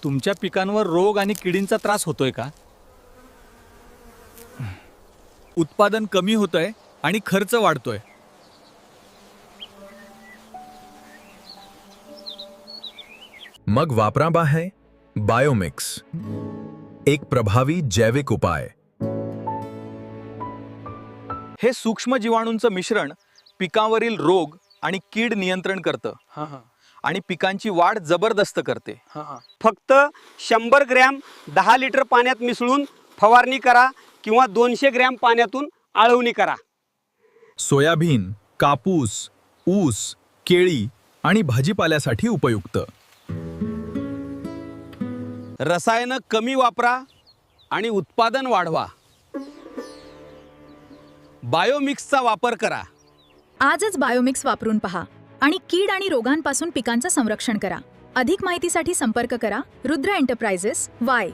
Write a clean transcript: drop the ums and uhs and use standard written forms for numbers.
तुमच्या पिकांवर रोग आणि किडींचा त्रास होतोय का? उत्पादन कमी होतंय आणि खर्च वाढतोय. मग वापरा है बायोमिक्स, एक प्रभावी जैविक उपाय. हे सूक्ष्म जीवाणूंचं मिश्रण पिकांवरील रोग आणि कीड नियंत्रण करतं आणि पिकांची वाढ जबरदस्त करते. फक्त 100 ग्रॅम 10 लिटर पाण्यात मिसळून फवारणी करा किंवा 200 ग्रॅम पाण्यातून आळवणी करा. सोयाबीन, कापूस, ऊस, केळी आणि भाजीपाल्यासाठी उपयुक्त. रसायनं कमी वापरा आणि उत्पादन वाढवा. बायोमिक्सचा वापर करा. आजच बायोमिक्स वापरून पहा आणि कीड आणि रोगांपासून पिकांचं संरक्षण करा. अधिक माहितीसाठी संपर्क करा रुद्र एंटरप्राइजेस वाय.